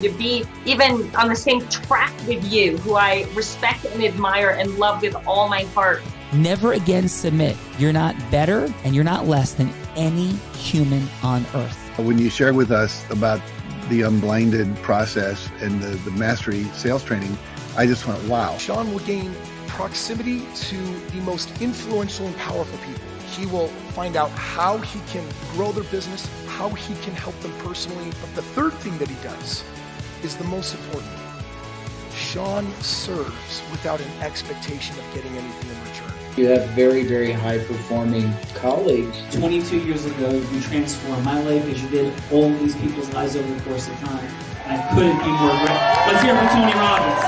to be even on the same track with you, who I respect and admire and love with all my heart. Never again submit. You're not better and you're not less than any human on earth. When you shared with us about the Unblinded process and the mastery sales training, I just went, wow. Sean will gain proximity to the most influential and powerful people. He will find out how he can grow their business, how he can help them personally. But the third thing that he does is the most important. Sean serves without an expectation of getting anything in return. You have very, very high-performing colleagues. 22 years ago, you transformed my life as you did all these people's lives over the course of time. And I couldn't be more grateful. Let's hear it for Tony Robbins.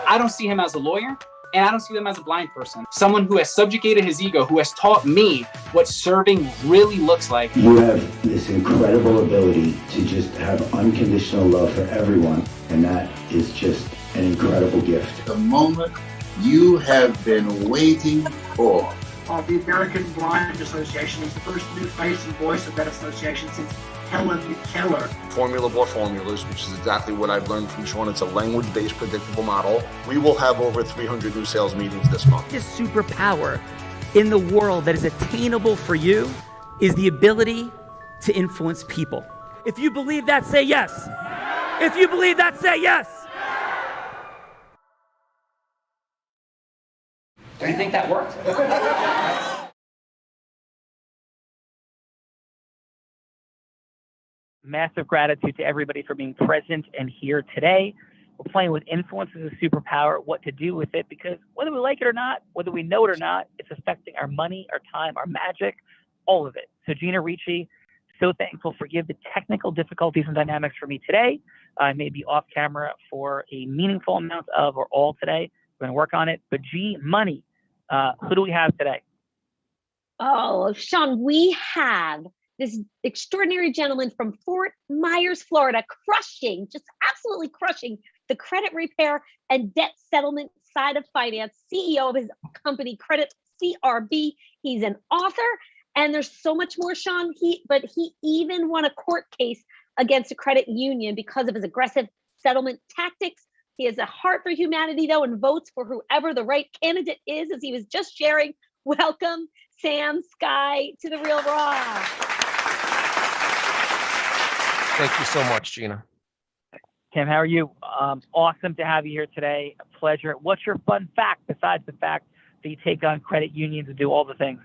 I don't see him as a lawyer, and I don't see him as a blind person. Someone who has subjugated his ego, who has taught me what serving really looks like. You have this incredible ability to just have unconditional love for everyone, and that is just an incredible gift. The moment you have been waiting for. The American Blind Association is the first new face and voice of that association since Helen Keller. Formula for formulas, which is exactly what I've learned from Sean. It's a language-based predictable model. We will have over 300 new sales meetings this month. This superpower in the world that is attainable for you is the ability to influence people. If you believe that, say yes. If you believe that, say yes. Do you think that worked? Massive gratitude to everybody for being present and here today. We're playing with influence as a superpower, what to do with it, because whether we like it or not, whether we know it or not, it's affecting our money, our time, our magic, all of it. So Gina Ricci, so thankful. Forgive the technical difficulties and dynamics for me today. I may be off camera for a meaningful amount of or all today. We're going to work on it. But G Money, who do we have today? Oh, Sean, we have this extraordinary gentleman from Fort Myers, Florida, just absolutely crushing the credit repair and debt settlement side of finance, CEO of his company, Credit CRB. He's an author, and there's so much more, Sean. But he even won a court case against a credit union because of his aggressive settlement tactics. He has a heart for humanity, though, and votes for whoever the right candidate is, as he was just sharing. Welcome, Sam Sky, to The Real Raw. Thank you so much, Gina. Tim, how are you? Awesome to have you here today. A pleasure. What's your fun fact besides the fact that you take on credit unions and do all the things?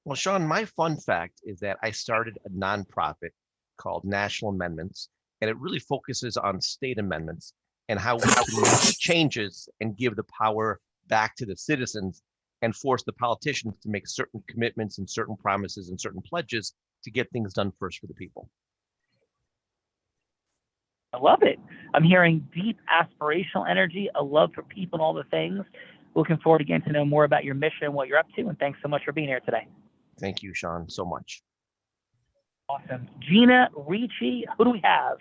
Well, Sean, my fun fact is that I started a nonprofit called National Amendments, and it really focuses on state amendments and how we can make changes and give the power back to the citizens and force the politicians to make certain commitments and certain promises and certain pledges to get things done first for the people. I love it. I'm hearing deep aspirational energy, a love for people and all the things. Looking forward to getting to know more about your mission and what you're up to. And thanks so much for being here today. Thank you, Sean, so much. Awesome. Gina Ricci, who do we have?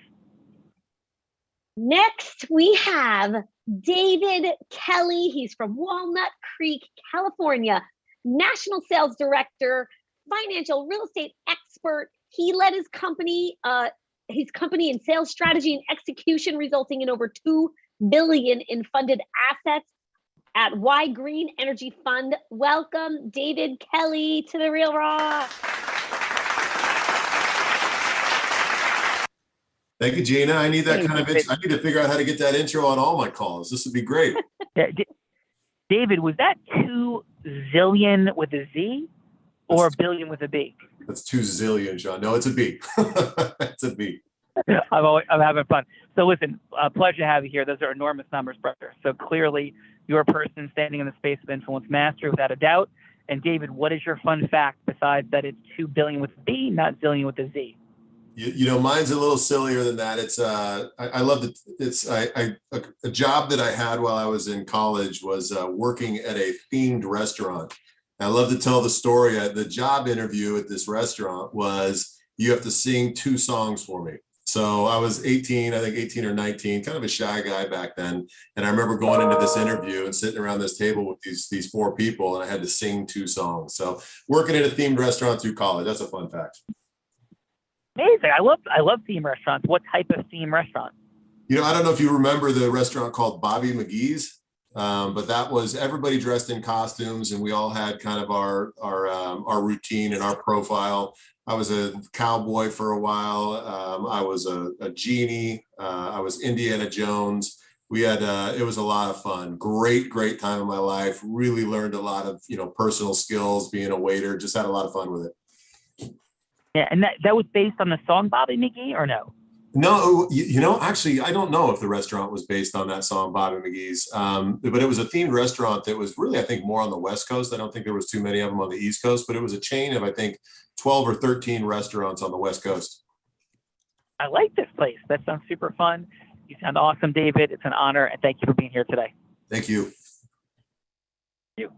Next, we have David Kelly. He's from Walnut Creek, California. National Sales Director, financial real estate expert. He led his company in sales strategy and execution, resulting in over $2 billion in funded assets at Y Green Energy Fund. Welcome, David Kelly, to The Real Raw. Thank you, Gina. I need that kind of. I need to figure out how to get that intro on all my calls. This would be great. David, was that 2 zillion with a Z or billion with a B? That's 2 zillion, Sean. No, it's a B. It's a B. I'm having fun. So listen, a pleasure to have you here. Those are enormous numbers, brother. So clearly you're a person standing in the space of influence mastery without a doubt. And David, what is your fun fact besides that it's 2 billion with a B, not zillion with a Z? You know, mine's a little sillier than that. It's I love it. It's a job that I had while I was in college was working at a themed restaurant. And I love to tell the story. The job interview at this restaurant was you have to sing 2 songs for me. So I was 18, I think 18 or 19, kind of a shy guy back then. And I remember going into this interview and sitting around this table with these 4 people, and I had to sing 2 songs. So working at a themed restaurant through college, that's a fun fact. Amazing. I love theme restaurants. What type of theme restaurant? I don't know if you remember the restaurant called Bobby McGee's, but that was everybody dressed in costumes, and we all had kind of our routine and our profile. I was a cowboy for a while. I was a genie. I was Indiana Jones. We had it was a lot of fun. Great time of my life. Really learned a lot of personal skills. Being a waiter, just had a lot of fun with it. Yeah, and that was based on the song Bobby McGee, or no? No, actually, I don't know if the restaurant was based on that song, Bobby McGee's, but it was a themed restaurant that was really, I think, more on the West Coast. I don't think there was too many of them on the East Coast, but it was a chain of, I think, 12 or 13 restaurants on the West Coast. I like this place. That sounds super fun. You sound awesome, David. It's an honor, and thank you for being here today. Thank you. Thank you.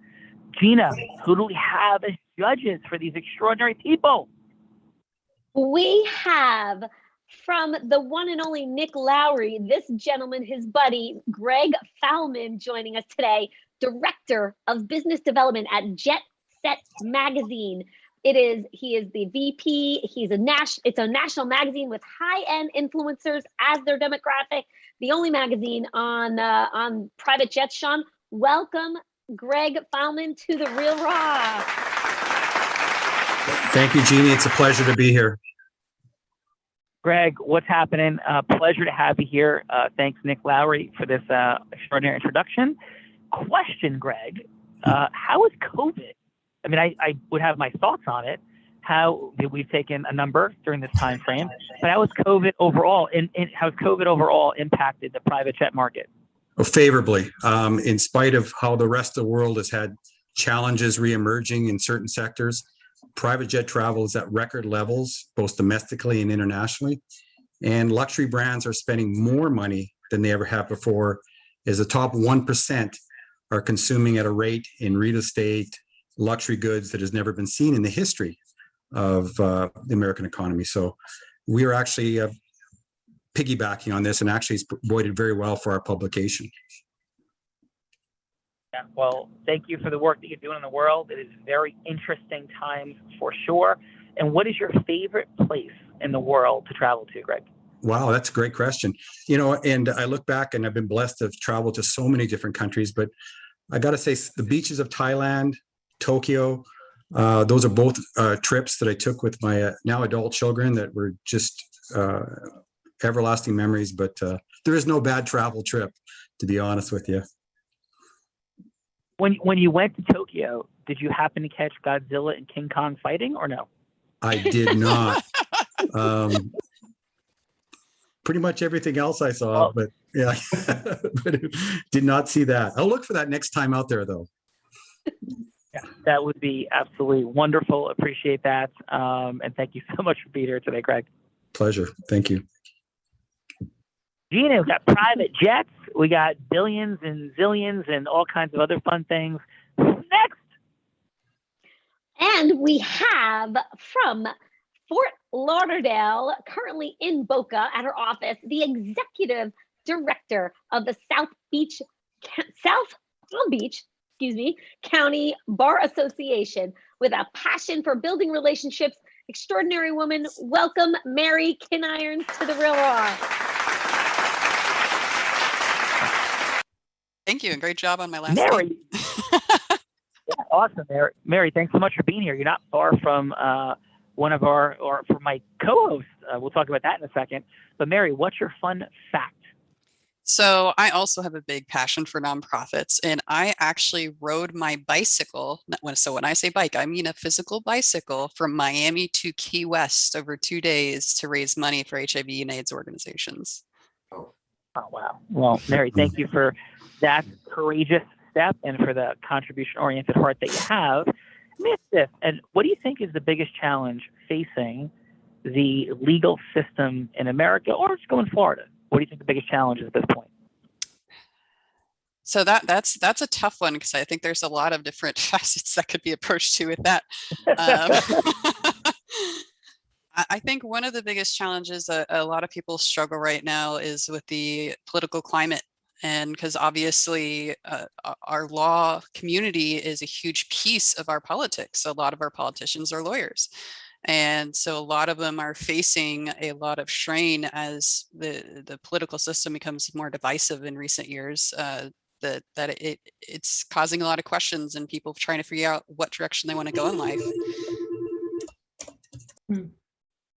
Gina, who do we have as judges for these extraordinary people? We have, from the one and only Nick Lowry, this gentleman, his buddy, Greg Foulman, joining us today, Director of Business Development at Jet Set Magazine. He is the VP. It's a national magazine with high-end influencers as their demographic. The only magazine on private jets. Sean, welcome Greg Foulman to The Real Raw. Thank you, Jeannie. It's a pleasure to be here. Greg, what's happening? Pleasure to have you here. Thanks, Nick Lowry, for this extraordinary introduction. Question, Greg, how is COVID? I mean, I would have my thoughts on it. How we've taken a number during this time frame, but how has COVID overall impacted the private jet market? Well, favorably, in spite of how the rest of the world has had challenges reemerging in certain sectors. Private jet travel is at record levels, both domestically and internationally. And luxury brands are spending more money than they ever have before, as the top 1% are consuming at a rate in real estate, luxury goods that has never been seen in the history of the American economy. So we are actually piggybacking on this, and actually it's boded very well for our publication. Yeah, well, thank you for the work that you're doing in the world. It is very interesting times for sure. And what is your favorite place in the world to travel to, Greg? Wow, that's a great question. And I look back, and I've been blessed to travel to so many different countries, but I got to say the beaches of Thailand, Tokyo, those are both trips that I took with my now adult children that were just everlasting memories. But there is no bad travel trip, to be honest with you. When you went to Tokyo, did you happen to catch Godzilla and King Kong fighting, or no? I did not. Pretty much everything else I saw, but yeah, but did not see that. I'll look for that next time out there, though. Yeah, that would be absolutely wonderful. Appreciate that. And thank you so much for being here today, Greg. Pleasure. Thank you. Gina, we've got private jets. We got billions and zillions and all kinds of other fun things. Next. And we have from Fort Lauderdale, currently in Boca at her office, the executive director of the South Palm Beach, County Bar Association, with a passion for building relationships. Extraordinary woman. Welcome, Mary Kinirons, to The Real Raw. Thank you, and great job on my last Mary. name. Yeah, awesome, Mary. Mary, thanks so much for being here. You're not far from one of from my co-hosts. We'll talk about that in a second. But Mary, what's your fun fact? So I also have a big passion for nonprofits, and I actually rode my bicycle. So when I say bike, I mean a physical bicycle from Miami to Key West over 2 days to raise money for HIV and AIDS organizations. Oh, wow. Well, Mary, thank you for that courageous step and for the contribution-oriented heart that you have. Let me ask this, and what do you think is the biggest challenge facing the legal system in America, or just go in Florida? What do you think the biggest challenge is at this point? So that's a tough one, because I think there's a lot of different facets that could be approached to with that. I think one of the biggest challenges that a lot of people struggle right now is with the political climate. And because obviously our law community is a huge piece of our politics. A lot of our politicians are lawyers. And so a lot of them are facing a lot of strain as the political system becomes more divisive in recent years. It's causing a lot of questions and people trying to figure out what direction they want to go in life.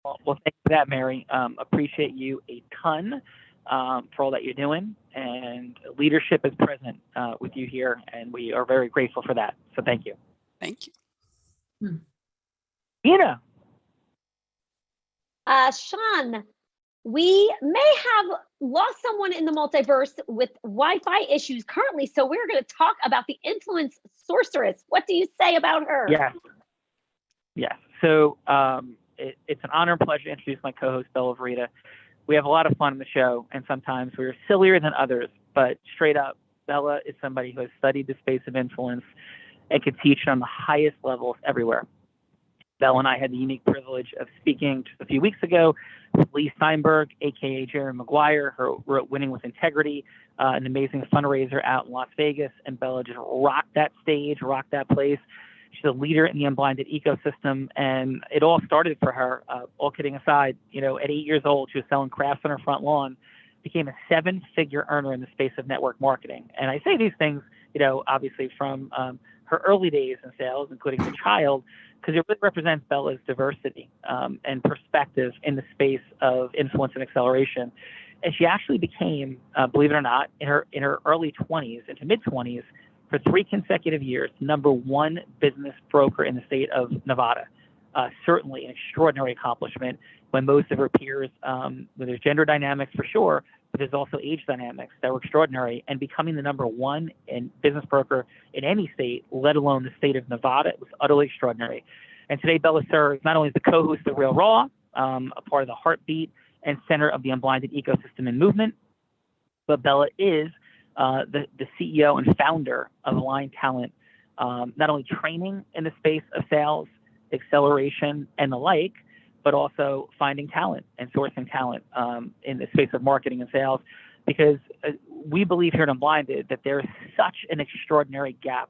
Well, thanks for that, Mary. Appreciate you a ton for all that you're doing, and leadership is present with you here, and we are very grateful for that. So thank you. Thank you. Ina. Sean, we may have lost someone in the multiverse with Wi-Fi issues currently, so we're going to talk about the influence sorceress. What do you say about her? Yes. So it's an honor and pleasure to introduce my co-host, Bella Verita. We have a lot of fun on the show, and sometimes we're sillier than others, but straight up, Bella is somebody who has studied the space of influence and can teach on the highest levels everywhere. Bella and I had the unique privilege of speaking just a few weeks ago with Lee Steinberg, aka Jerry Maguire, who wrote Winning with Integrity, an amazing fundraiser out in Las Vegas. And Bella just rocked that stage, rocked that place. She's a leader in the Unblinded ecosystem, and it all started for her. All kidding aside, at 8 years old, she was selling crafts on her front lawn, became a 7-figure earner in the space of network marketing. And I say these things, obviously from her early days in sales, including as a child, because it really represents Bella's diversity and perspective in the space of influence and acceleration. And she actually became, believe it or not, in her early 20s into mid 20s, for 3 consecutive years, #1 business broker in the state of Nevada. Certainly an extraordinary accomplishment when most of her peers, there's gender dynamics for sure, but there's also age dynamics that were extraordinary. And becoming the #1 in business broker in any state, let alone the state of Nevada, it was utterly extraordinary. And today, Bella serves not only as the co-host of Real Raw, a part of the heartbeat and center of the Unblinded ecosystem and movement, but Bella is the CEO and founder of Align Talent, not only training in the space of sales, acceleration, and the like, but also finding talent and sourcing talent in the space of marketing and sales, because we believe here at Unblinded that there is such an extraordinary gap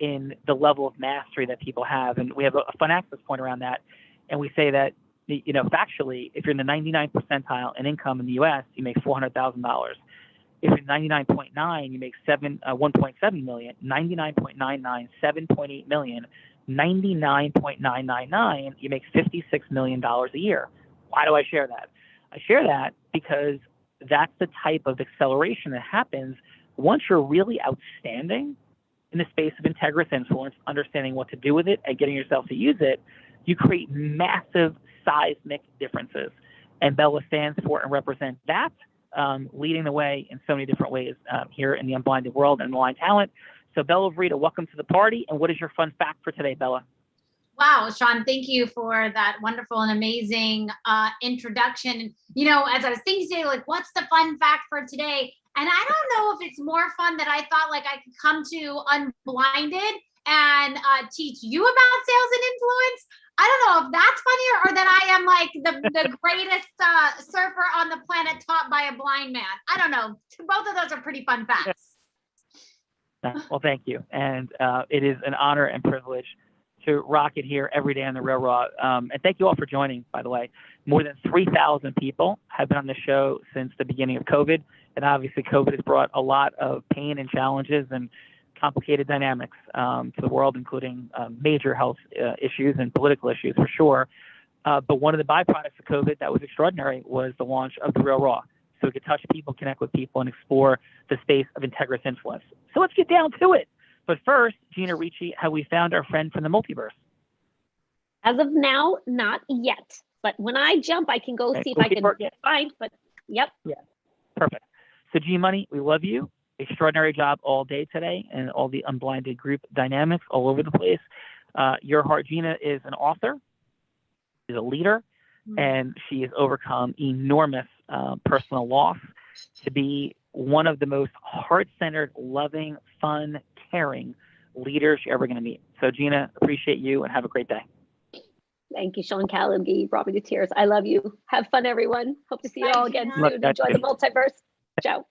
in the level of mastery that people have. And we have a fun access point around that. And we say that, factually, if you're in the 99th percentile in income in the US, you make $400,000. If you're 99.9, you make 1.7 million, 99.99, 7.8 million, 99.999, you make $56 million a year. Why do I share that? I share that because that's the type of acceleration that happens once you're really outstanding in the space of integrous influence, understanding what to do with it and getting yourself to use it. You create massive seismic differences. And Bella stands for and represents that, leading the way in so many different ways here in the Unblinded world and Align Talent. So Bella Verita, welcome to the party. And what is your fun fact for today, Bella? Wow, Sean, thank you for that wonderful and amazing introduction. As I was thinking today, what's the fun fact for today? And I don't know if it's more fun that I thought I could come to Unblinded and teach you about sales and influence. I don't know if that's funnier or that I am the greatest surfer on the planet taught by a blind man. I don't know. Both of those are pretty fun facts. Well, thank you. And it is an honor and privilege to rock it here every day on the Real Raw. And thank you all for joining, by the way. More than 3,000 people have been on the show since the beginning of COVID. And obviously, COVID has brought a lot of pain and challenges and complicated dynamics to the world, including major health issues and political issues for sure. But one of the byproducts of COVID that was extraordinary was the launch of the Real Raw. So we could touch people, connect with people, and explore the space of integrous influence. So let's get down to it. But first, Gina Ricci, have we found our friend from the multiverse? As of now, not yet. But when I jump, I can go see if I can find. But yep. Yeah, perfect. So G Money, we love you. Extraordinary job all day today, and all the Unblinded group dynamics all over the place. Your heart, Gina, is an author, is a leader, and she has overcome enormous personal loss to be one of the most heart-centered, loving, fun, caring leaders you're ever going to meet. So Gina, appreciate you and have a great day. Thank you, Sean Callahan. You brought me to tears. I love you. Have fun, everyone. Hope to see you all again soon. Enjoy the multiverse. Ciao.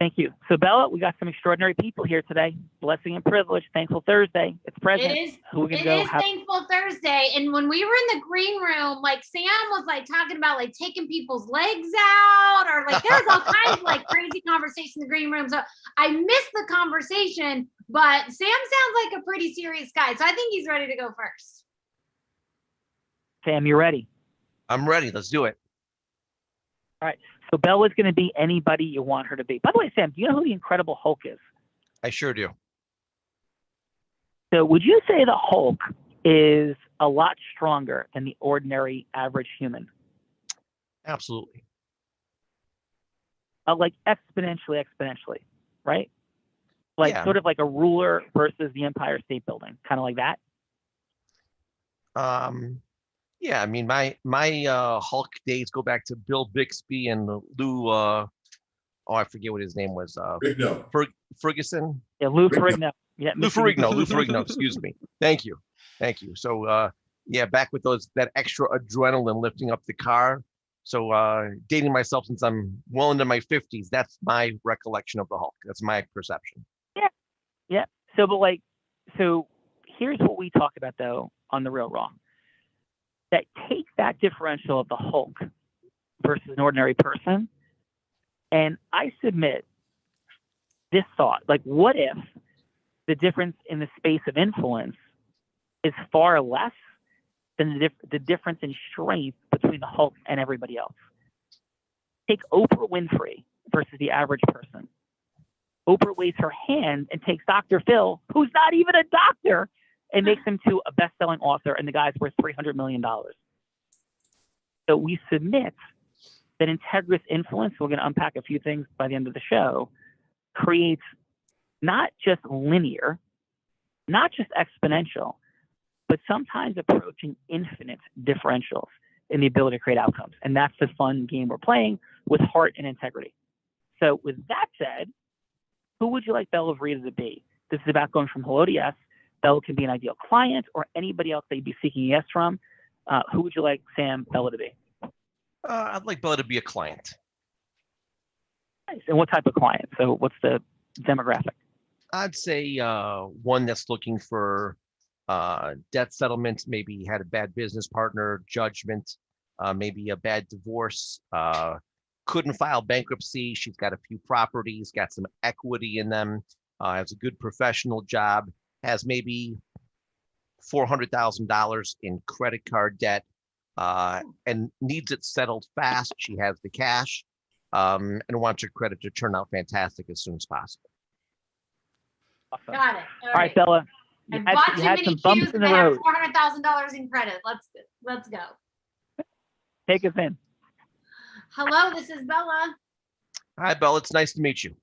Thank you. So Bella, we got some extraordinary people here today. Blessing and privilege. Thankful Thursday. It's present. It is. Who we gonna It go? is Thankful Thursday, and when we were in the green room, like Sam was like talking about like taking people's legs out, or like there's all kinds of like crazy conversation in the green room. So I missed the conversation, but Sam sounds like a pretty serious guy, so I think he's ready to go first. Sam, you ready? I'm ready. Let's do it. All right. So Bella's going to be anybody you want her to be. By the way, Sam, do you know who the Incredible Hulk is? I sure do. So would you say the Hulk is a lot stronger than the ordinary average human? Absolutely. Like exponentially, right? Like sort of like a ruler versus the Empire State Building, kind of like that. Yeah, I mean, my Hulk days go back to Bill Bixby and Lou. I forget what his name was. Ferguson. Yeah, Lou Ferrigno. Yeah, Lou Ferrigno. Excuse me. Thank you. So, yeah, back with that extra adrenaline lifting up the car. So, dating myself since I'm well into my 50s. That's my recollection of the Hulk. That's my perception. Yeah. So here's what we talk about though on The Real Raw. That take that differential of the Hulk versus an ordinary person, and I submit this thought, like what if the difference in the space of influence is far less than the difference in strength between the Hulk and everybody else? Take Oprah Winfrey versus the average person. Oprah waves her hand and takes Dr. Phil, who's not even a doctor, and makes him to a best-selling author, and the guy's worth $300 million. So we submit that integrous influence, we're going to unpack a few things by the end of the show, creates not just linear, not just exponential, but sometimes approaching infinite differentials in the ability to create outcomes. And that's the fun game we're playing with heart and integrity. So with that said, who would you like Bella Verita to be? This is about going from hello to yes. Bella can be an ideal client or anybody else that you'd be seeking yes from. Who would you like Sam Bella to be? I'd like Bella to be a client. Nice. And what type of client? So what's the demographic? I'd say one that's looking for debt settlement, maybe had a bad business partner, judgment, maybe a bad divorce, couldn't file bankruptcy. She's got a few properties, got some equity in them, has a good professional job, has maybe $400,000 in credit card debt, and needs it settled fast. She has the cash, and wants her credit to turn out fantastic as soon as possible. Awesome. Got it. All right, Bella. I bought too many cues and I have $400,000 in credit. Let's go. Take us in. Hello, this is Bella. Hi, Bella. It's nice to meet you.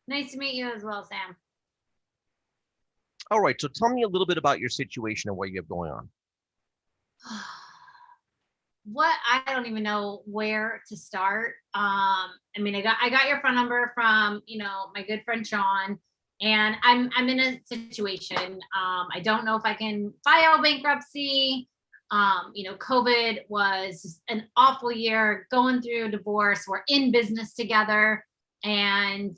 Nice to meet you as well, Sam. All right. So tell me a little bit about your situation and what you have going on. I don't even know where to start. I mean, I got your phone number from, my good friend Sean, and I'm in a situation. I don't know if I can file bankruptcy. COVID was an awful year, going through a divorce. We're in business together, and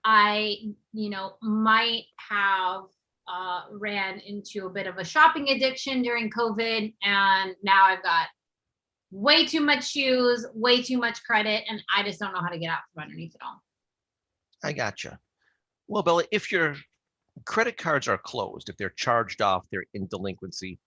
I, might have ran into a bit of a shopping addiction during COVID, and now I've got way too much shoes, way too much credit, and I just don't know how to get out from underneath it all. I gotcha. Well, Bella, if your credit cards are closed, if they're charged off, they're in delinquency,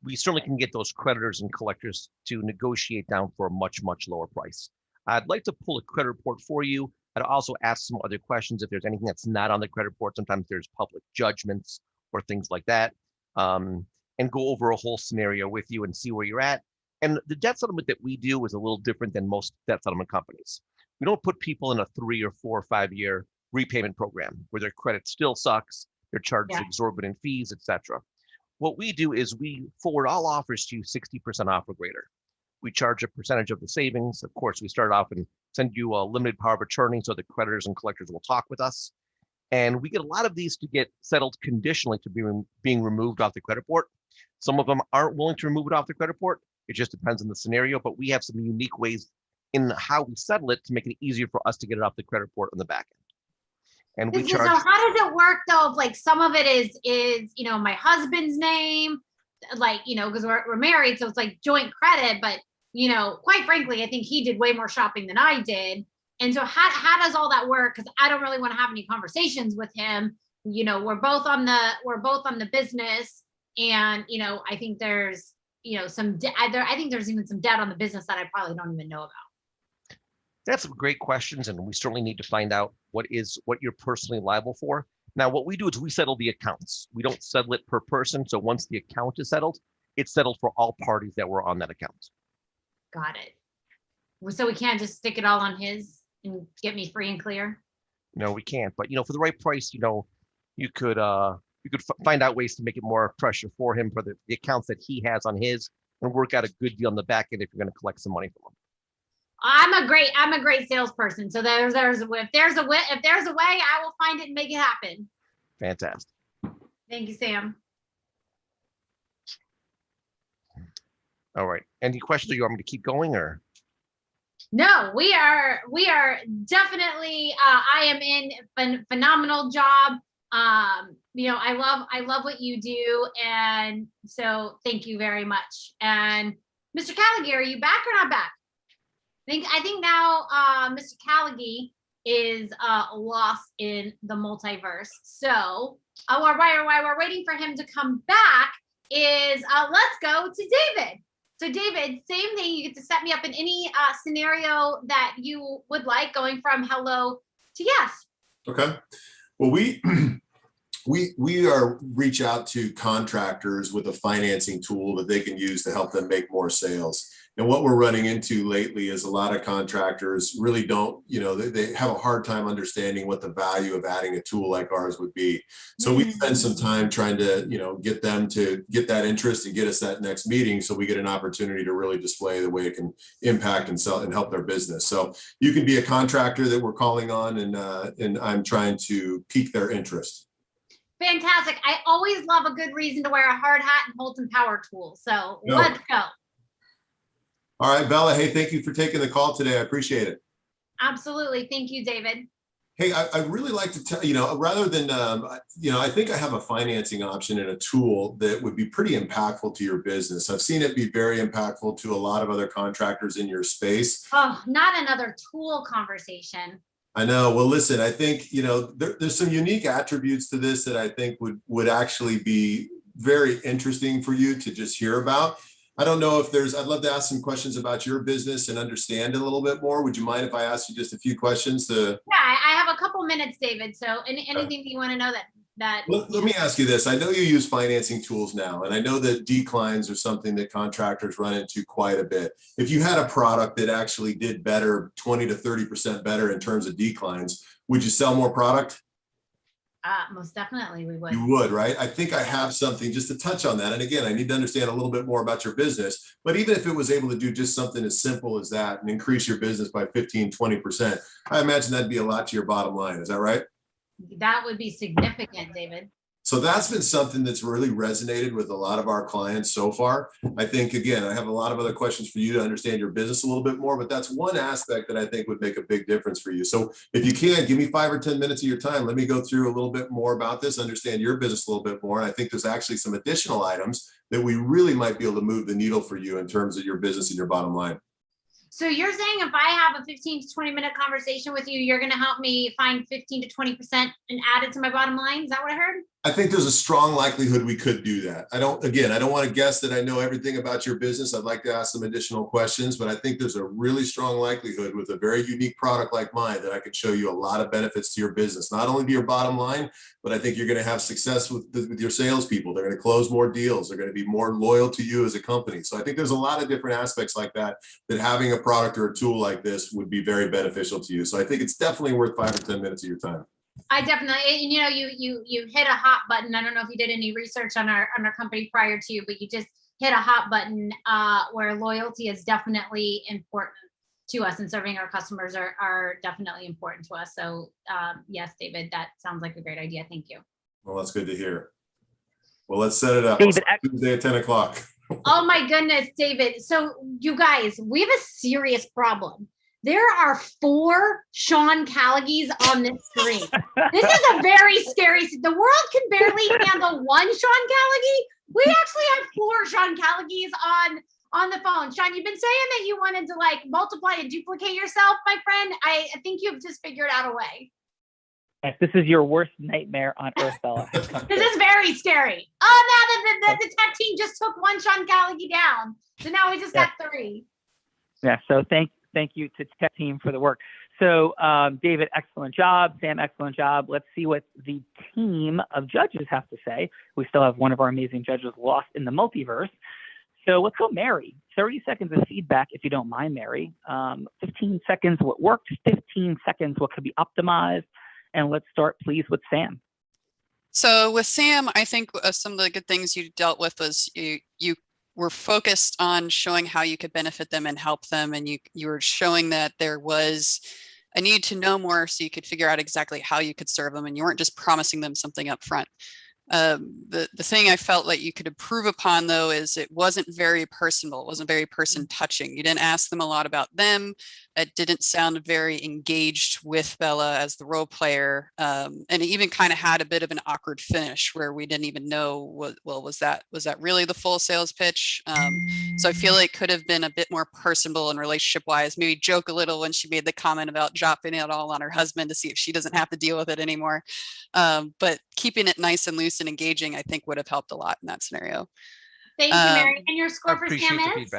we certainly can get those creditors and collectors to negotiate down for a much, much lower price. I'd like to pull a credit report for you. I'd also ask some other questions if there's anything that's not on the credit report. Sometimes there's public judgments or things like that, and go over a whole scenario with you and see where you're at. And the debt settlement that we do is a little different than most debt settlement companies. We don't put people in a 3 or 4 or 5 year repayment program where their credit still sucks, they're charged exorbitant fees, etc. What we do is we forward all offers to you 60% off or greater. We charge a percentage of the savings. Of course, we start off and send you a limited power of attorney so the creditors and collectors will talk with us. And we get a lot of these to get settled conditionally to being removed off the credit report. Some of them aren't willing to remove it off the credit report. It just depends on the scenario, but we have some unique ways in how we settle it to make it easier for us to get it off the credit report on the back end. And we So charge. how does it work though? If like some of it is my husband's name, like because we're married, so it's like joint credit. But quite frankly, I think he did way more shopping than I did. And so how does all that work? Because I don't really want to have any conversations with him. We're both on the business, and I think there's some I think there's even some debt on the business that I probably don't even know about. That's some great questions, and we certainly need to find out what you're personally liable for. Now, what we do is we settle the accounts. We don't settle it per person. So once the account is settled, it's settled for all parties that were on that account. Got it. So we can't just stick it all on his and get me free and clear? No, we can't. But for the right price, you could find out ways to make it more pressure for him for the accounts that he has on his, and work out a good deal on the back end if you're going to collect some money from him. I'm a great salesperson. So if there's a way, I will find it and make it happen. Fantastic. Thank you, Sam. All right. Any questions? Do you want me to keep going or? No, we are definitely. I am in a phenomenal job. I love what you do, and so thank you very much. And Mr. Callagher, are you back or not back? I think now Mr. Callagher is lost in the multiverse. So why we're waiting for him to come back is let's go to David. So David, same thing. You get to set me up in any scenario that you would like, going from hello to yes. Okay. Well, we reach out to contractors with a financing tool that they can use to help them make more sales. And what we're running into lately is a lot of contractors really don't, they have a hard time understanding what the value of adding a tool like ours would be. So we spend some time trying to, get them to get that interest and get us that next meeting, so we get an opportunity to really display the way it can impact and sell and help their business. So you can be a contractor that we're calling on, and I'm trying to pique their interest. Fantastic. I always love a good reason to wear a hard hat and hold some power tools. So let's go. All right, Bella. Hey, thank you for taking the call today. I appreciate it. Absolutely. Thank you, David. Hey, I really like to tell, rather than, I think I have a financing option and a tool that would be pretty impactful to your business. I've seen it be very impactful to a lot of other contractors in your space. Oh, not another tool conversation. I know. Well, listen, I think, there's some unique attributes to this that I think would actually be very interesting for you to just hear about. I don't know if I'd love to ask some questions about your business and understand it a little bit more. Would you mind if I ask you just a few questions to? Yeah, I have a couple minutes, David. So anything that you want to know that. Let me ask you this. I know you use financing tools now, and I know that declines are something that contractors run into quite a bit. If you had a product that actually did better, 20 to 30% better in terms of declines, would you sell more product? Most definitely we would. You would, right? I think I have something just to touch on that. And again, I need to understand a little bit more about your business, but even if it was able to do just something as simple as that and increase your business by 15, 20%, I imagine that'd be a lot to your bottom line. Is that right? That would be significant, David. So that's been something that's really resonated with a lot of our clients so far. I think, again, I have a lot of other questions for you to understand your business a little bit more, but that's one aspect that I think would make a big difference for you. So if you can, give me 5 or 10 minutes of your time. Let me go through a little bit more about this, understand your business a little bit more. And I think there's actually some additional items that we really might be able to move the needle for you in terms of your business and your bottom line. So you're saying if I have a 15 to 20 minute conversation with you, you're going to help me find 15 to 20% and add it to my bottom line? Is that what I heard? I think there's a strong likelihood we could do that. I don't want to guess that I know everything about your business. I'd like to ask some additional questions, but I think there's a really strong likelihood with a very unique product like mine that I can show you a lot of benefits to your business, not only to your bottom line, but I think you're going to have success with your salespeople. They're going to close more deals. They're going to be more loyal to you as a company. So I think there's a lot of different aspects like that having a product or a tool like this would be very beneficial to you. So I think it's definitely worth 5 or 10 minutes of your time. I definitely, you hit a hot button. I don't know if you did any research on our company prior to, but you just hit a hot button where loyalty is definitely important to us, and serving our customers are definitely important to us. So yes, David, that sounds like a great idea. Thank you. Well, that's good to hear. Well, let's set it up. David, Tuesday at 10 o'clock. Oh my goodness, David. So you guys, we have a serious problem. There are 4 Sean Callagys on this screen. This is a very scary. The world can barely handle one Sean Callaghy. We actually have 4 Sean Callagys on the phone. Sean, you've been saying that you wanted to like multiply and duplicate yourself, my friend. I think you've just figured out a way. Yes, this is your worst nightmare on earth, Bella. This is very scary. Oh, now the tech team just took one Sean Callaghy down. So now we just got 3. Yeah, so thank you to tech team for the work. So David, excellent job. Sam, excellent job. Let's see what the team of judges have to say. We still have one of our amazing judges lost in the multiverse. So let's go, Mary. 30 seconds of feedback, if you don't mind, Mary. 15 seconds what worked, 15 seconds what could be optimized. And let's start, please, with Sam. So with Sam, I think some of the good things you dealt with was you were focused on showing how you could benefit them and help them. And you were showing that there was a need to know more so you could figure out exactly how you could serve them. And you weren't just promising them something up front. The thing I felt like you could improve upon, though, is it wasn't very personal. It wasn't very person touching. You didn't ask them a lot about them. It didn't sound very engaged with Bella as the role player. And it even kind of had a bit of an awkward finish where we didn't even know was that really the full sales pitch? So I feel like it could have been a bit more personable and relationship wise, maybe joke a little when she made the comment about dropping it all on her husband to see if she doesn't have to deal with it anymore. But keeping it nice and loose and engaging, I think would have helped a lot in that scenario. Thank you, Mary. And your score for Sam is?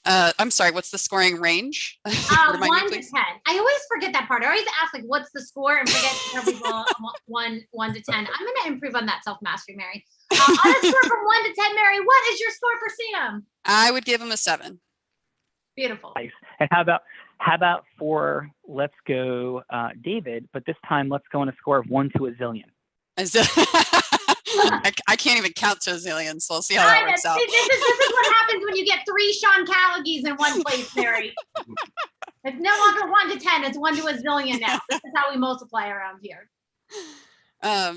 I'm sorry, what's the scoring range? 1 to 10. I always forget that part. I always ask, like, what's the score, and forget to tell people 1 to 10. I'm going to improve on that self-mastery, Mary. On a score from 1 to 10, Mary, what is your score for Sam? I would give him a 7. Beautiful. Nice. And how about for, let's go, David, but this time let's go on a score of 1 to a zillion. I can't even count to a zillion, so we'll see how that works out. This is what happens when you get 3 Sean Callagys in one place, Mary. It's no longer 1 to 10, it's 1 to a zillion now. This is how we multiply around here.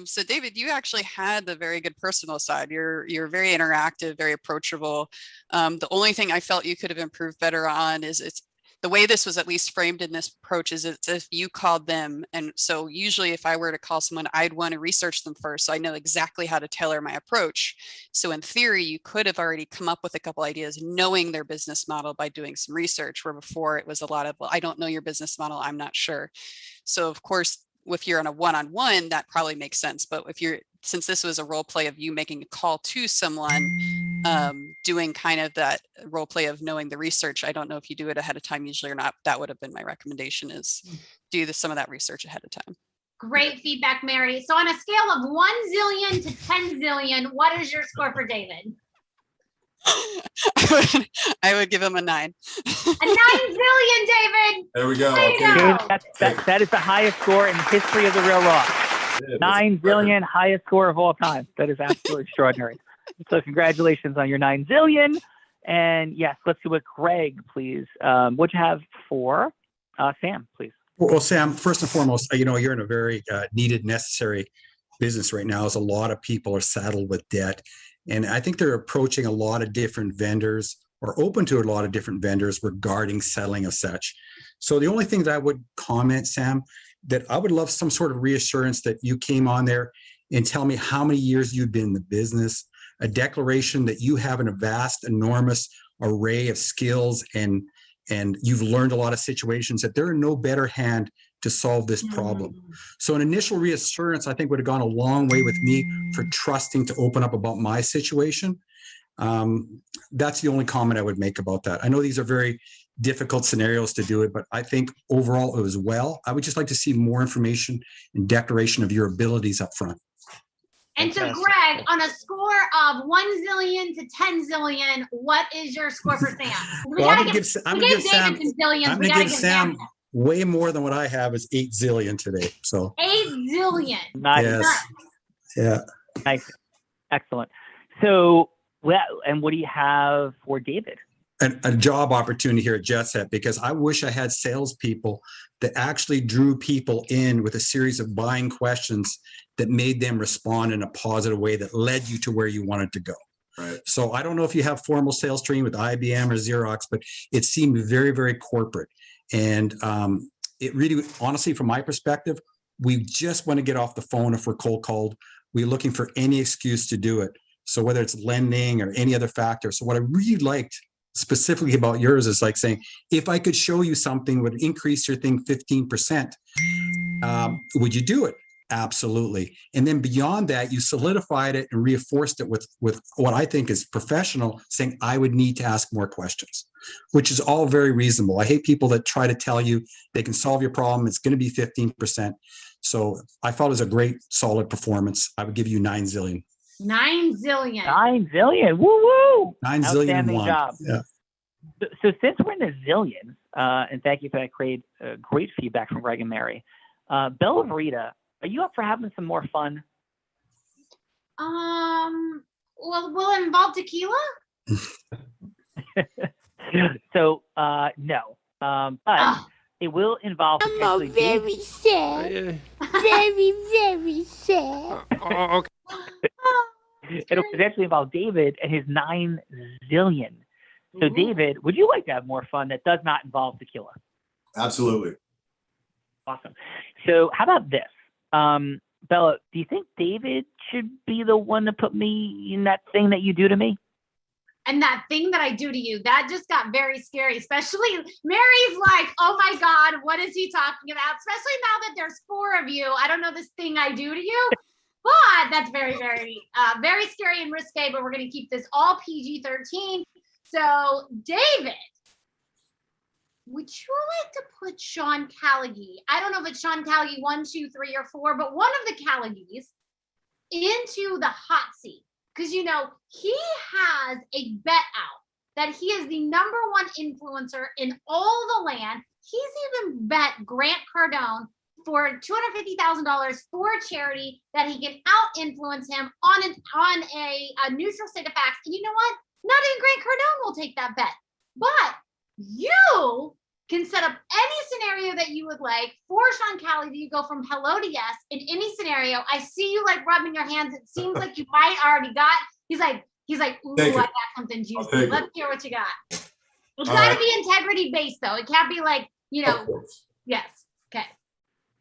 So David, you actually had the very good personal side. You're very interactive, very approachable. The only thing I felt you could have improved better on is the way this was at least framed in this approach is it's if you called them. And so usually if I were to call someone, I'd want to research them first. So I know exactly how to tailor my approach. So in theory, you could have already come up with a couple ideas, knowing their business model by doing some research, where before it was a lot of, well, I don't know your business model, I'm not sure. So of course, if you're on a one-on-one, that probably makes sense. But since this was a role play of you making a call to someone, doing kind of that role play of knowing the research, I don't know if you do it ahead of time usually or not. That would have been my recommendation, is do some of that research ahead of time. Great feedback, Mary. So on a scale of 1 zillion to 10 zillion, what is your score for David? I would give him a 9. A 9 zillion, David. There we go. David, that is the highest score in the history of the Real Raw. 9 zillion, highest score of all time. That is absolutely extraordinary. So congratulations on your 9 zillion. And yes, let's do it. Greg, please. What'd you have for Sam, please? Well, Sam, first and foremost, you're in a very needed, necessary business right now, as a lot of people are saddled with debt. And I think they're approaching a lot of different vendors, or open to a lot of different vendors regarding settling of such. So the only thing that I would comment, Sam, that I would love some sort of reassurance that you came on there and tell me how many years you've been in the business, a declaration that you have a vast, enormous array of skills, and you've learned a lot of situations, that there are no better hand to solve this problem. So an initial reassurance, I think, would have gone a long way with me for trusting to open up about my situation. That's the only comment I would make about that. I know these are very difficult scenarios to do it, but I think overall it was well. I would just like to see more information and declaration of your abilities up front. And so, Greg, on a score of 1 zillion to 10 zillion, what is your score for Sam? We Well, gotta give David some zillions. I'm going to give Sam way more than what I have, is 8 zillion today. So 8 zillion. Nice. Yes. Yeah. Nice. Excellent. So, and what do you have for David? A job opportunity here at JetSet, because I wish I had salespeople that actually drew people in with a series of buying questions that made them respond in a positive way that led you to where you wanted to go. Right. So I don't know if you have formal sales training with IBM or Xerox, but it seemed very, very corporate. And it really, honestly, from my perspective, we just want to get off the phone if we're cold called. We're looking for any excuse to do it. So whether it's lending or any other factor. So what I really liked specifically about yours is like saying, if I could show you something would increase your thing 15%, would you do it? Absolutely. And then beyond that, you solidified it and reinforced it with what I think is professional, saying I would need to ask more questions, which is all very reasonable. I hate people that try to tell you they can solve your problem. It's going to be 15%. So I thought it was a great, solid performance. I would give you 9 zillion. 9 zillion. 9 zillion. Woo woo. 9 zillion and one. Job. Yeah. So since we're in the zillions, and thank you for that great feedback from Greg and Mary, Bella Verita, are you up for having some more fun? Well, will it involve tequila? So, no. But it will involve potentially very sad. Very, very sad. Okay. It'll potentially involve David and his 9 zillion. So, David, would you like to have more fun that does not involve tequila? Absolutely. Awesome. So, how about this? Bella, do you think David should be the one to put me in that thing that you do to me? And that thing that I do to you, that just got very scary, especially Mary's like, oh my God, what is he talking about? Especially now that there's 4 of you. I don't know this thing I do to you, but that's very, very, very scary and risque, but we're going to keep this all PG-13. So David, would you like to put Sean Callagy, I don't know if it's Sean Callagy 1, 2, 3, or 4, but one of the Callagys into the hot seat? Because, you know, he has a bet out that he is the #1 influencer in all the land. He's even bet Grant Cardone for $250,000 for a charity that he can out-influence him on a neutral state of facts. And you know what? Not even Grant Cardone will take that bet. But you can set up any scenario that you would like for Sean Callagy. You go from hello to yes in any scenario. I see you like rubbing your hands. It seems like you might already got. He's like, ooh, I got something juicy. Let's hear what you got. It's got to be integrity based though. It can't be like, you know, yes. Okay.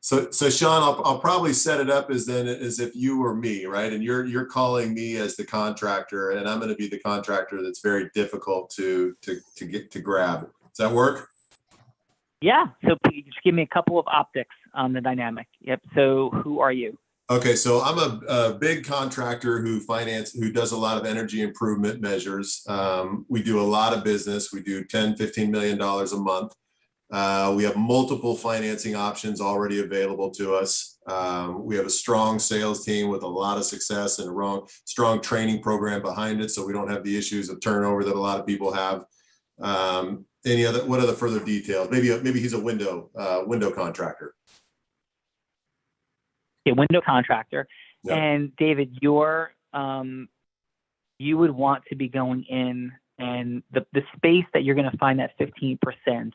So Sean, I'll probably set it up as if you were me, right? And you're calling me as the contractor, and I'm going to be the contractor that's very difficult to get to grab. Does that work? Yeah. So please just give me a couple of optics on the dynamic. Yep. So who are you? Okay. So I'm a big contractor who does a lot of energy improvement measures. We do a lot of business. We do $10-15 million a month. We have multiple financing options already available to us. We have a strong sales team with a lot of success and a strong training program behind it, so we don't have the issues of turnover that a lot of people have. What other further details? Maybe he's a window contractor. A window contractor. Yep. And David, you would want to be going in, and the space that you're going to find that 15%.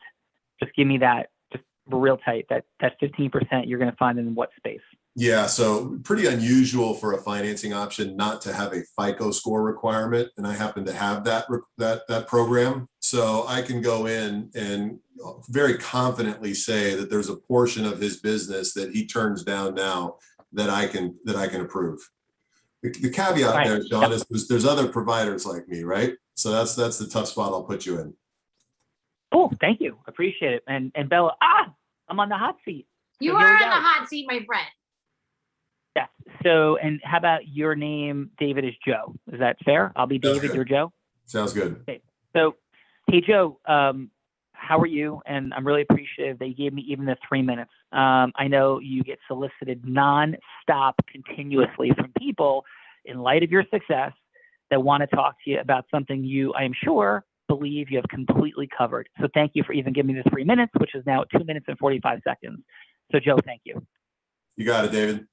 Just give me that, just real tight, that 15% you're going to find in what space? Yeah, so pretty unusual for a financing option not to have a FICO score requirement, and I happen to have that program. So I can go in and very confidently say that there's a portion of his business that he turns down now that I can approve. The caveat there, Sean, is there's other providers like me, right? So that's the tough spot I'll put you in. Oh, thank you. Appreciate it. And Bella, I'm on the hot seat. You are on the hot seat, my friend. Yes. So, and how about your name, David, is Joe? Is that fair? I'll be David, you're Joe? Sounds good. Okay. So, hey, Joe, how are you? And I'm really appreciative that you gave me even the 3 minutes. I know you get solicited nonstop continuously from people in light of your success that want to talk to you about something you, I am sure, believe you have completely covered. So thank you for even giving me the 3 minutes, which is now 2 minutes and 45 seconds. So Joe, thank you. You got it, David.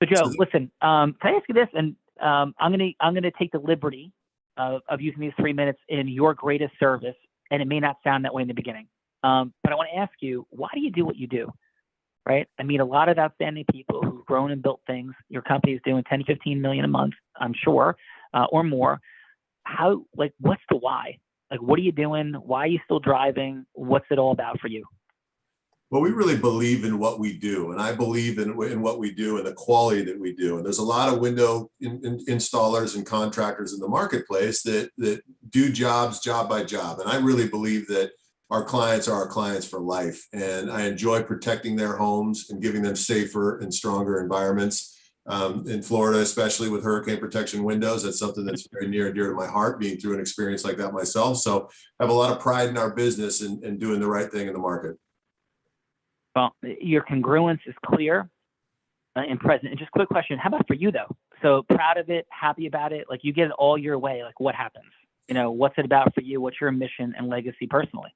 So Joe, listen, can I ask you this? And I'm gonna take the liberty of using these 3 minutes in your greatest service, and it may not sound that way in the beginning. But I want to ask you, why do you do what you do? Right? I mean, a lot of outstanding people who've grown and built things. Your company is doing 10 to 15 million a month, I'm sure, or more. What's the why? Like, what are you doing? Why are you still driving? What's it all about for you? Well, we really believe in what we do, and I believe in what we do and the quality that we do. And there's a lot of window installers and contractors in the marketplace that do jobs job by job. And I really believe that our clients are our clients for life. And I enjoy protecting their homes and giving them safer and stronger environments. In Florida, especially with hurricane protection windows, that's something that's very near and dear to my heart, being through an experience like that myself. So I have a lot of pride in our business and doing the right thing in the market. Well, your congruence is clear and present. And just quick question, how about for you though? So proud of it, happy about it, like you get it all your way, like what happens? You know, what's it about for you? What's your mission and legacy personally?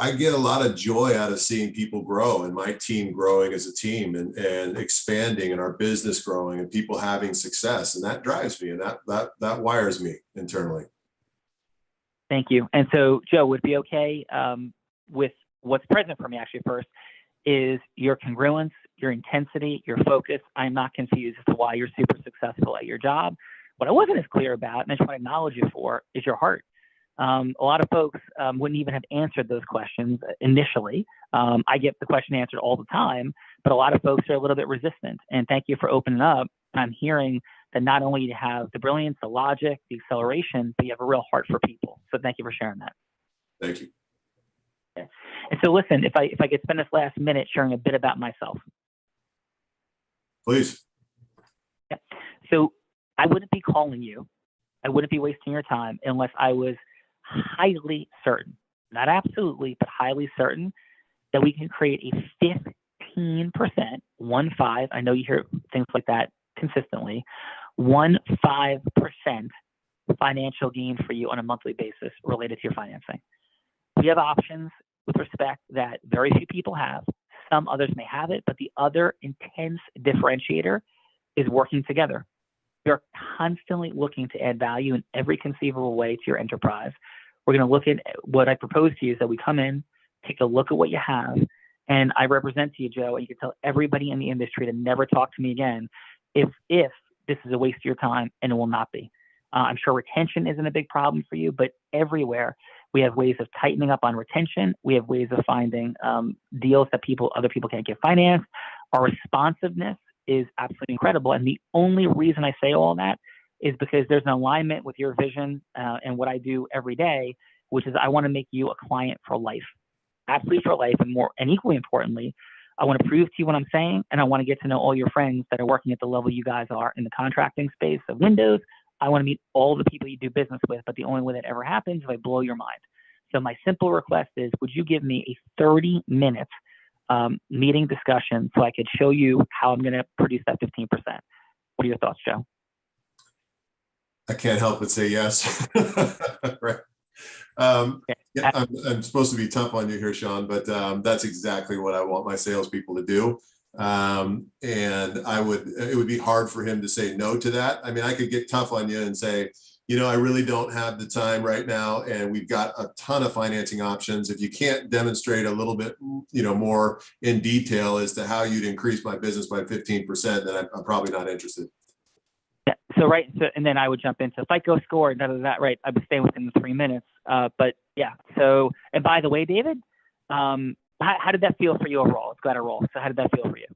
I get a lot of joy out of seeing people grow and my team growing as a team and expanding and our business growing and people having success. And that drives me and that wires me internally. Thank you. And so Joe, would it be okay with what's present for me actually first is your congruence, your intensity, your focus. I'm not confused as to why you're super successful at your job. What I wasn't as clear about, and I just want to acknowledge you for, is your heart. A lot of folks wouldn't even have answered those questions initially. I get the question answered all the time, but a lot of folks are a little bit resistant. And thank you for opening up. I'm hearing that not only do you have the brilliance, the logic, the acceleration, but you have a real heart for people. So thank you for sharing that. Thank you. Okay. And so listen, if I could spend this last minute sharing a bit about myself. Please. Yeah. So I wouldn't be calling you. I wouldn't be wasting your time unless I was highly certain, not absolutely, but highly certain that we can create a 15%, 1-5, I know you hear things like that consistently, 15% financial gain for you on a monthly basis related to your financing. We have options with respect that very few people have. Some others may have it, but the other intense differentiator is working together. We're constantly looking to add value in every conceivable way to your enterprise. We're going to look at what I propose to you is that we come in, take a look at what you have, and I represent to you, Joe, and you can tell everybody in the industry to never talk to me again if this is a waste of your time, and it will not be. I'm sure retention isn't a big problem for you, but everywhere we have ways of tightening up on retention. We have ways of finding deals that other people can't get financed. Our responsiveness is absolutely incredible. And the only reason I say all that is because there's an alignment with your vision and what I do every day, which is I want to make you a client for life, absolutely for life. And equally importantly, I want to prove to you what I'm saying. And I want to get to know all your friends that are working at the level you guys are in the contracting space of windows. I want to meet all the people you do business with, but the only way that ever happens is if I blow your mind. So my simple request is, would you give me a 30-minute meeting discussion so I could show you how I'm going to produce that 15%? What are your thoughts, Joe? I can't help but say yes. Right. Yeah, I'm supposed to be tough on you here, Sean, but that's exactly what I want my salespeople to do. And it would be hard for him to say no to that. I mean, I could get tough on you and say, I really don't have the time right now, and we've got a ton of financing options. If you can't demonstrate a little bit, more in detail as to how you'd increase my business by 15%, then I'm probably not interested. Yeah. So and then I would jump into FICO score, none of that, right? I would stay within the 3 minutes. But yeah. So, and by the way, David, how did that feel for you overall? It's got to roll. So how did that feel for you?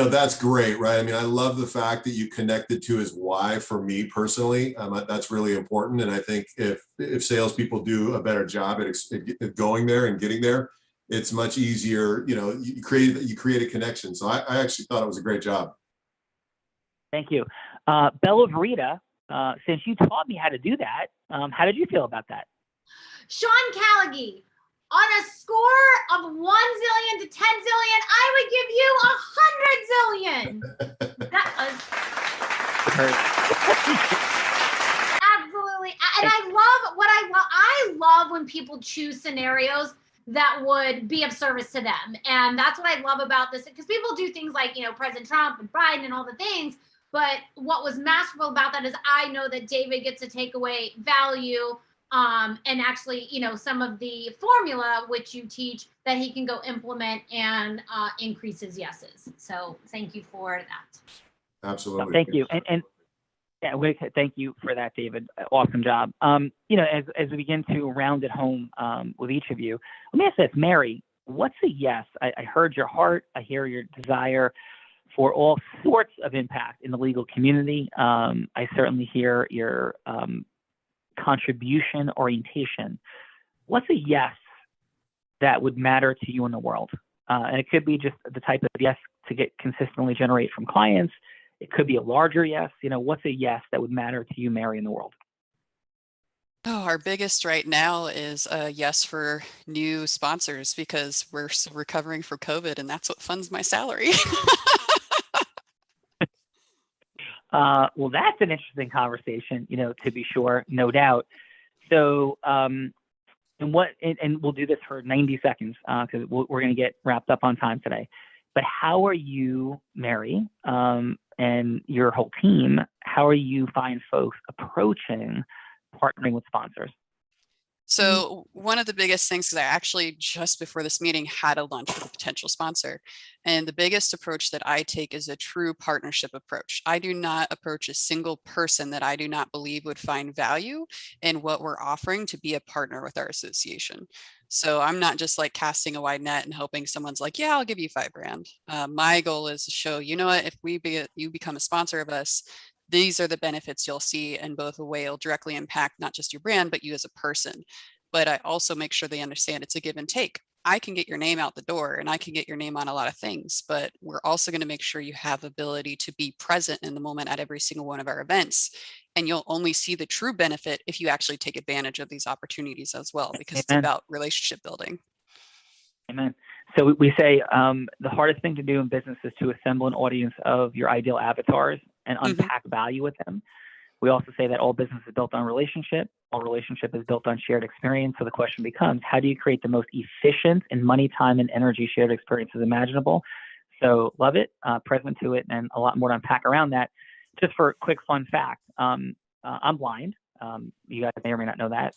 That's great, right? I mean, I love the fact that you connected to his why for me personally. That's really important. And I think if salespeople do a better job at going there and getting there, it's much easier. You create a connection. So I actually thought it was a great job. Thank you. Bella Verita, since you taught me how to do that, how did you feel about that? Sean Callaghy, on a score of 1 zillion to 10 zillion, I would give you 100 zillion. Absolutely. And I love when people choose scenarios that would be of service to them. And that's what I love about this, because people do things like, President Trump and Biden and all the things. But what was masterful about that is I know that David gets to take away value and actually, some of the formula which you teach that he can go implement and increase his yeses. So thank you for that. Absolutely. Thank you. And Yeah, thank you for that, David. Awesome job. As we begin to round it home with each of you, let me ask this, Mary, what's a yes? I heard your heart. I hear your desire for all sorts of impact in the legal community. I certainly hear your contribution orientation. What's a yes that would matter to you in the world? And it could be just the type of yes to consistently generate from clients. It could be a larger yes. What's a yes that would matter to you, Mary, in the world? Oh, our biggest right now is a yes for new sponsors because we're still recovering from COVID and that's what funds my salary. Well, that's an interesting conversation, to be sure, no doubt. So, and we'll do this for 90 seconds because we're going to get wrapped up on time today. But how are you, Mary, and your whole team, how are you find folks approaching partnering with sponsors? So one of the biggest things is I actually just before this meeting had a lunch with a potential sponsor. And the biggest approach that I take is a true partnership approach. I do not approach a single person that I do not believe would find value in what we're offering to be a partner with our association. So I'm not just like casting a wide net and hoping someone's like, yeah, I'll give you $5,000. My goal is to show, you know what, if you become a sponsor of us, these are the benefits you'll see, and both a way it'll directly impact not just your brand, but you as a person. But I also make sure they understand it's a give and take. I can get your name out the door and I can get your name on a lot of things, but we're also going to make sure you have the ability to be present in the moment at every single one of our events. And you'll only see the true benefit if you actually take advantage of these opportunities as well, because It's about relationship building. Amen. So we say the hardest thing to do in business is to assemble an audience of your ideal avatars and unpack value with them. We also say that all business is built on relationship. All relationship is built on shared experience. So the question becomes, how do you create the most efficient and money, time, and energy shared experiences imaginable? So love it, present to it, and a lot more to unpack around that. Just for a quick fun fact, I'm blind. You guys may or may not know that.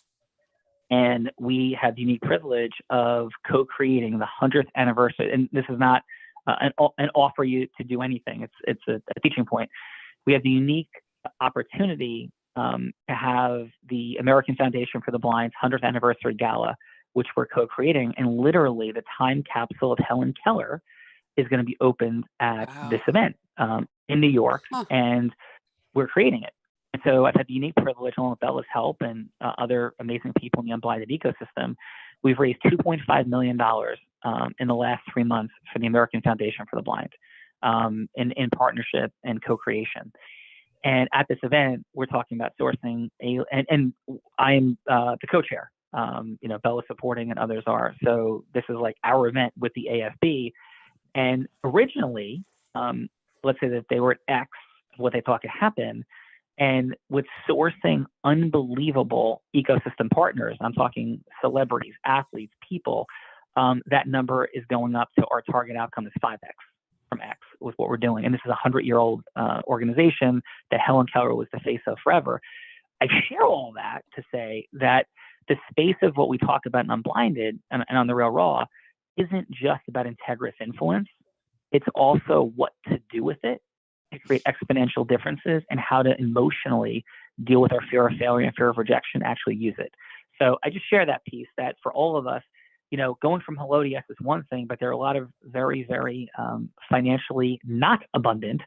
And we have the unique privilege of co-creating the 100th anniversary. And this is not an offer you to do anything. It's a teaching point. We have the unique opportunity to have the American Foundation for the Blind's 100th anniversary gala, which we're co-creating. And literally the time capsule of Helen Keller is going to be opened at this event in New York. And we're creating it. And so I've had the unique privilege, along with Bella's help and other amazing people in the Unblinded ecosystem, we've raised $2.5 million in the last 3 months for the American Foundation for the Blind in partnership and co-creation. And at this event, we're talking about sourcing and I'm the co-chair. Bella's supporting and others are. So this is like our event with the AFB. And originally, let's say that they were at X, what they thought could happen. And with sourcing unbelievable ecosystem partners, I'm talking celebrities, athletes, people, that number is going up to our target outcome is 5X from X with what we're doing. And this is a 100-year-old organization that Helen Keller was the face of forever. I share all that to say that the space of what we talk about in Unblinded and on the Real Raw isn't just about integrous influence. It's also what to do with it to create exponential differences and how to emotionally deal with our fear of failure and fear of rejection, actually use it. So I just share that piece that for all of us, going from hello to yes is one thing, but there are a lot of very, very financially not abundant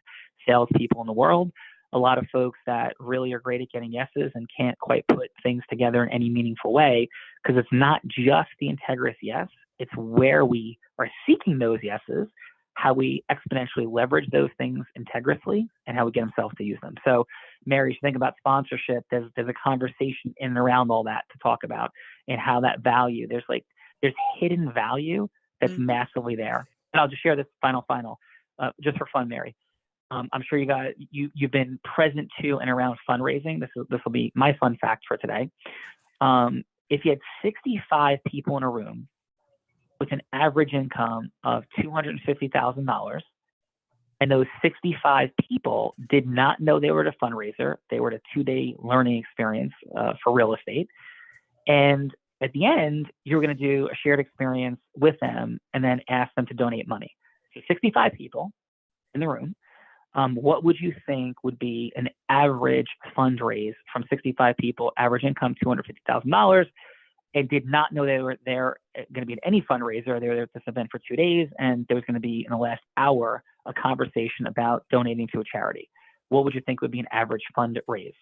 salespeople in the world. A lot of folks that really are great at getting yeses and can't quite put things together in any meaningful way, because it's not just the integrous yes, it's where we are seeking those yeses, how we exponentially leverage those things integrously, and how we get themselves to use them. So, Mary, as you think about sponsorship, there's a conversation in and around all that to talk about, and how that value, there's hidden value that's massively there. And I'll just share this final, just for fun, Mary. I'm sure you've been present to and around fundraising. This will be my fun fact for today. If you had 65 people in a room with an average income of $250,000, and those 65 people did not know they were at a fundraiser, they were at a 2-day learning experience for real estate, and at the end, you're going to do a shared experience with them and then ask them to donate money. So 65 people in the room, what would you think would be an average fundraise from 65 people, average income $250,000, and did not know they were there going to be at any fundraiser? They were there at this event for 2 days, and there was going to be in the last hour a conversation about donating to a charity. What would you think would be an average fundraise?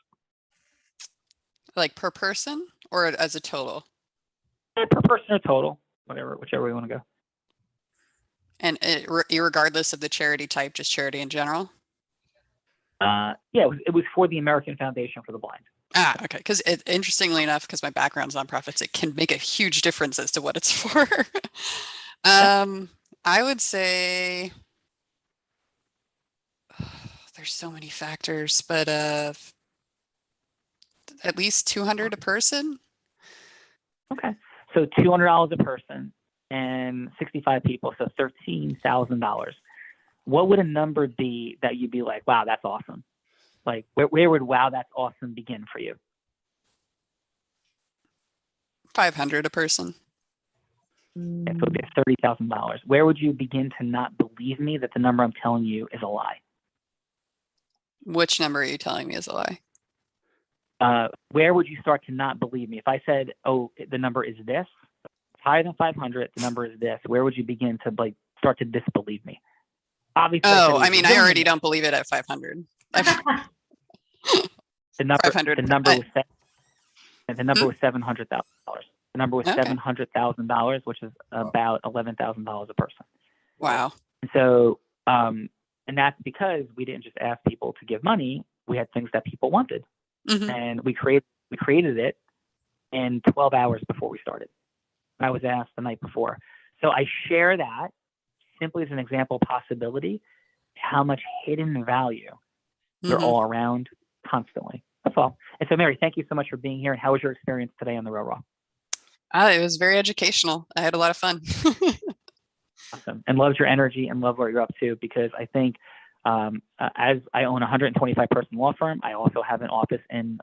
Like per person or as a total? Per person or total, whichever way you want to go. And regardless of the charity type, just charity in general? Yeah, it was for the American Foundation for the Blind. Ah, okay. Because interestingly enough, because my background's nonprofits, it can make a huge difference as to what it's for. I would say there's so many factors, but at least 200 a person. Okay, so $200 a person and 65 people, so $13,000. What would a number be that you'd be like, wow, that's awesome? Like, where would wow, that's awesome begin for you? 500 a person. Okay, so it'd be $30,000. Where would you begin to not believe me that the number I'm telling you is a lie? Which number are you telling me is a lie? Where would you start to not believe me? If I said, oh, the number is this, it's higher than 500, the number is this, where would you begin to start to disbelieve me? Obviously. Oh, I mean, I already don't believe it at 500. The number 500. The number was $700,000. The number was $700,000, which is about $11,000 a person. Wow. And so, and that's because we didn't just ask people to give money. We had things that people wanted, and we created it in 12 hours before we started. I was asked the night before. So I share that simply as an example possibility, how much hidden value they're all around constantly. That's all. And so, Mary, thank you so much for being here. And how was your experience today on the Real Raw? It was very educational. I had a lot of fun. Awesome. And loved your energy and love what you're up to, because I think as I own a 125 person law firm, I also have an office in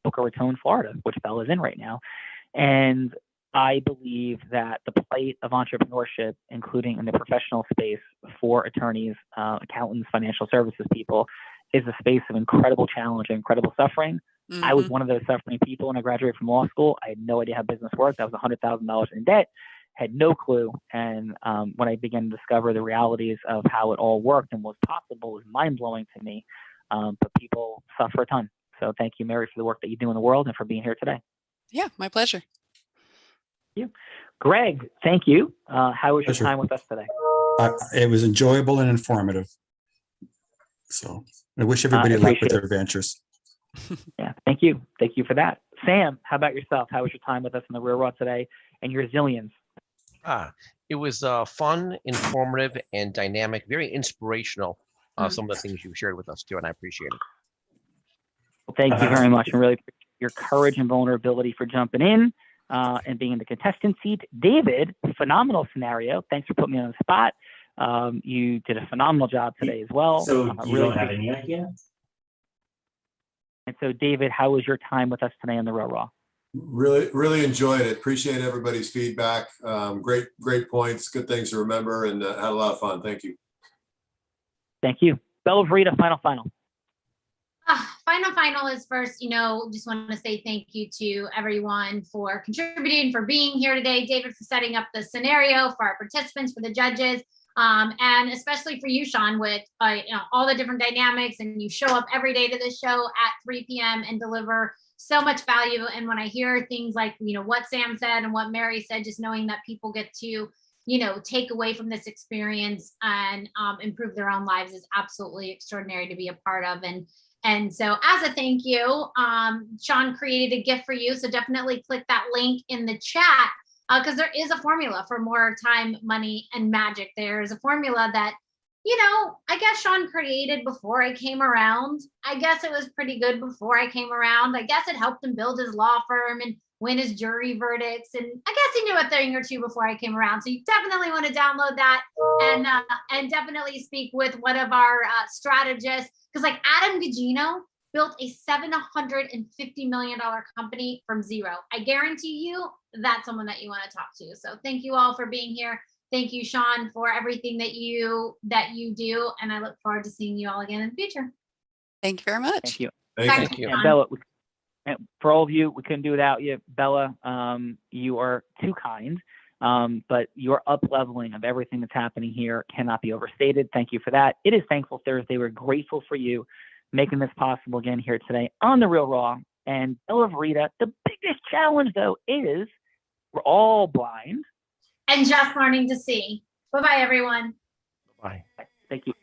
Boca Raton, Florida, which Bella is in right now. And I believe that the plight of entrepreneurship, including in the professional space for attorneys, accountants, financial services people, is a space of incredible challenge and incredible suffering. I was one of those suffering people when I graduated from law school. I had no idea how business worked. I was $100,000 in debt, had no clue. And when I began to discover the realities of how it all worked and was possible, it was mind-blowing to me. But people suffer a ton. So thank you, Mary, for the work that you do in the world and for being here today. Yeah, my pleasure. Thank you. Greg, thank you. How was your time with us today? It was enjoyable and informative. So I wish everybody luck with their ventures. Yeah, thank you. Thank you for that. Sam, how about yourself? How was your time with us in the Real Raw today and your zillions? It was fun, informative, and dynamic, very inspirational. Some of the things you shared with us too, and I appreciate it. Well, thank you very much, and really appreciate your courage and vulnerability for jumping in and being in the contestant seat. David, phenomenal scenario. Thanks for putting me on the spot. You did a phenomenal job today as well. So you really don't have any idea? And so, David, how was your time with us today on the Real Raw? Really enjoyed it. Appreciate everybody's feedback. Great points, good things to remember, and had a lot of fun. Thank you. Thank you. Bella Verita, final. Final is first, just want to say thank you to everyone for contributing, for being here today. David, for setting up the scenario for our participants, for the judges, and especially for you, Sean, with all the different dynamics, and you show up every day to this show at 3 p.m. and deliver so much value. And when I hear things like, what Sam said and what Mary said, just knowing that people get to, take away from this experience and improve their own lives is absolutely extraordinary to be a part of. And so as a thank you, Sean created a gift for you. So definitely click that link in the chat because there is a formula for more time, money, and magic. There's a formula that, I guess Sean created before I came around. I guess it was pretty good before I came around. I guess it helped him build his law firm and win his jury verdicts. And I guess he knew a thing or two before I came around. So you definitely want to download that and definitely speak with one of our strategists. Because like Adam Gugino built a $750 million company from zero. I guarantee you that's someone that you want to talk to. So thank you all for being here. Thank you, Sean, for everything that you do, and I look forward to seeing you all again in the future. Thank you very much. Thank you. Thank you. And Bella, and for all of you, we couldn't do without you. Bella, you are too kind, but your up-leveling of everything that's happening here cannot be overstated. Thank you for that. It is Thankful Thursday. We're grateful for you making this possible again here today on The Real Raw. And Bella Verita, the biggest challenge, though, is we're all blind. And just learning to see. Bye-bye, everyone. Bye. Thank you.